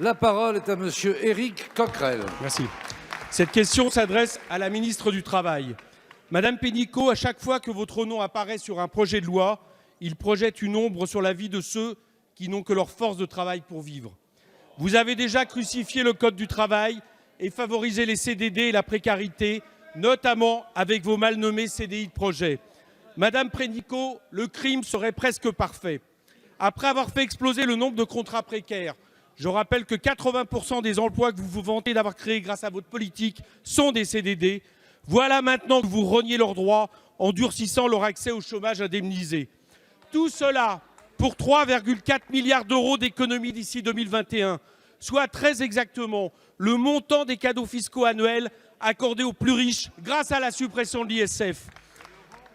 La parole est à monsieur Éric Coquerel. Merci. Cette question s'adresse à la ministre du Travail. Madame Pénicaud, à chaque fois que votre nom apparaît sur un projet de loi, il projette une ombre sur la vie de ceux qui n'ont que leur force de travail pour vivre. Vous avez déjà crucifié le code du travail et favorisé les CDD et la précarité, notamment avec vos mal nommés CDI de projet. Madame Pénicaud, le crime serait presque parfait. Après avoir fait exploser le nombre de contrats précaires, je rappelle que 80% des emplois que vous vous vantez d'avoir créés grâce à votre politique sont des CDD. Voilà maintenant que vous reniez leurs droits en durcissant leur accès au chômage indemnisé. Tout cela pour 3,4 milliards d'euros d'économies d'ici 2021, soit très exactement le montant des cadeaux fiscaux annuels accordés aux plus riches grâce à la suppression de l'ISF.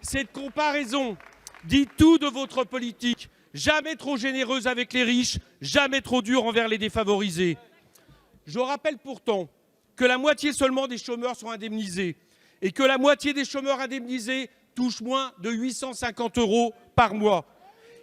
Cette comparaison dit tout de votre politique, jamais trop généreuse avec les riches, jamais trop dure envers les défavorisés. Je rappelle pourtant que la moitié seulement des chômeurs sont indemnisés et que la moitié des chômeurs indemnisés touchent moins de 850 € par mois.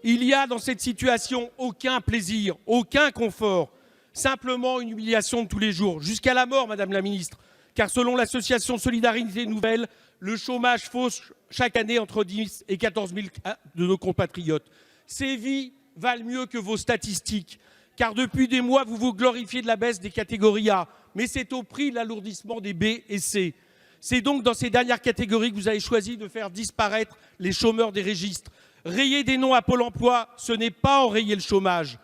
Il n'y a dans cette situation aucun plaisir, aucun confort, simplement une humiliation de tous les jours, jusqu'à la mort, Madame la Ministre, car selon l'association Solidarité Nouvelle, le chômage fauche chaque année entre 10 et 14 000 de nos compatriotes. Ces vies valent mieux que vos statistiques, car depuis des mois, vous vous glorifiez de la baisse des catégories A, mais c'est au prix de l'alourdissement des B et C. C'est donc dans ces dernières catégories que vous avez choisi de faire disparaître les chômeurs des registres. Rayer des noms à Pôle emploi, ce n'est pas enrayer le chômage.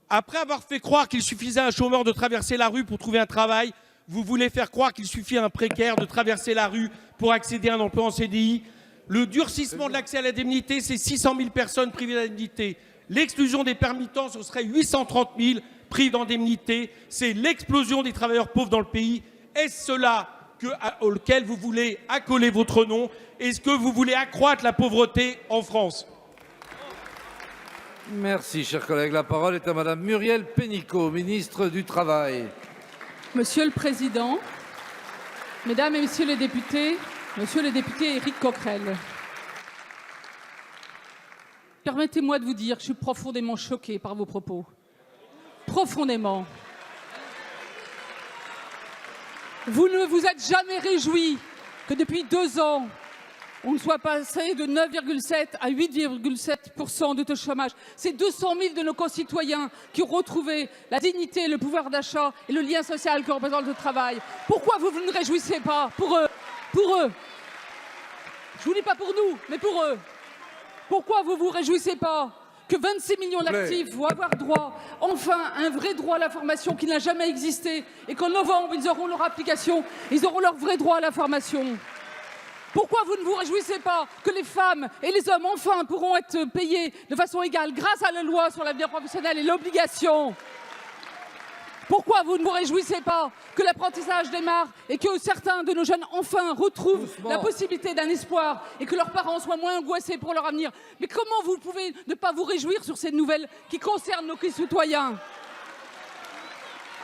Après avoir fait croire qu'il suffisait à un chômeur de traverser la rue pour trouver un travail, vous voulez faire croire qu'il suffit à un précaire de traverser la rue pour accéder à un emploi en CDI. Le durcissement de l'accès à l'indemnité, c'est 600 000 personnes privées d'indemnité. L'exclusion des permittents, ce serait 830 000 privés d'indemnité. C'est l'explosion des travailleurs pauvres dans le pays. Est-ce cela auquel vous voulez accoler votre nom? Est-ce que vous voulez accroître la pauvreté en France? Merci, cher collègue. La parole est à madame Muriel Pénicaud, ministre du Travail. Monsieur le Président, Mesdames et Messieurs les députés, Monsieur le député Éric Coquerel, permettez-moi de vous dire que je suis profondément choquée par vos propos. Profondément. Vous ne vous êtes jamais réjoui que depuis 2 ans, on ne soit passé de 9,7 à 8,7% de taux de chômage. C'est 200 000 de nos concitoyens qui ont retrouvé la dignité, le pouvoir d'achat et le lien social que représente le travail. Pourquoi vous ne réjouissez pas pour eux? Pour eux. Je vous dis pas pour nous, mais pour eux. Pourquoi vous vous réjouissez pas que 26 millions d'actifs vont avoir droit, enfin, un vrai droit à la formation qui n'a jamais existé et qu'en novembre, ils auront leur application, ils auront leur vrai droit à la formation? Pourquoi vous ne vous réjouissez pas que les femmes et les hommes, enfin, pourront être payés de façon égale grâce à la loi sur l'avenir professionnel et l'obligation? Pourquoi vous ne vous réjouissez pas que l'apprentissage démarre et que certains de nos jeunes, enfin, retrouvent la possibilité d'un espoir et que leurs parents soient moins angoissés pour leur avenir? Mais comment vous pouvez ne pas vous réjouir sur ces nouvelles qui concernent nos concitoyens?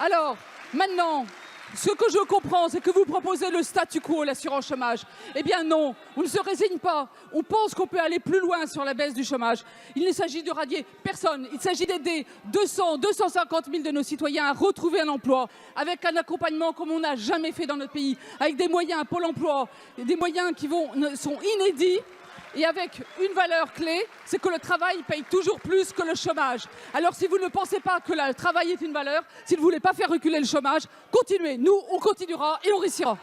Alors, maintenant, ce que je comprends, c'est que vous proposez le statu quo, l'assurance chômage. Eh bien non, on ne se résigne pas. On pense qu'on peut aller plus loin sur la baisse du chômage. Il ne s'agit de radier personne. Il s'agit d'aider 250 000 de nos citoyens à retrouver un emploi avec un accompagnement comme on n'a jamais fait dans notre pays, avec des moyens à Pôle emploi, des moyens qui sont inédits. Et avec une valeur clé, c'est que le travail paye toujours plus que le chômage. Alors si vous ne pensez pas que le travail est une valeur, si vous ne voulez pas faire reculer le chômage, continuez. Nous, on continuera et on réussira.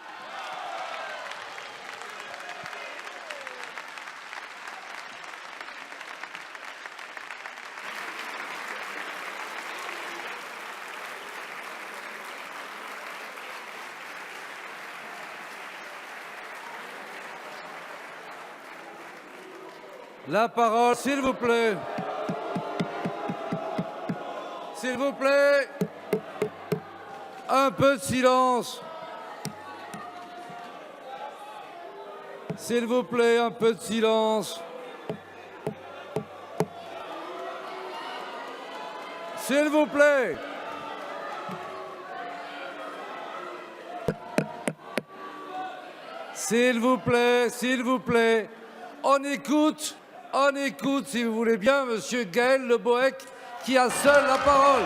La parole, s'il vous plaît. S'il vous plaît. Un peu de silence. S'il vous plaît, un peu de silence. S'il vous plaît. S'il vous plaît, s'il vous plaît. On écoute, si vous voulez bien, monsieur Gaël Le Bohec, qui a seul la parole.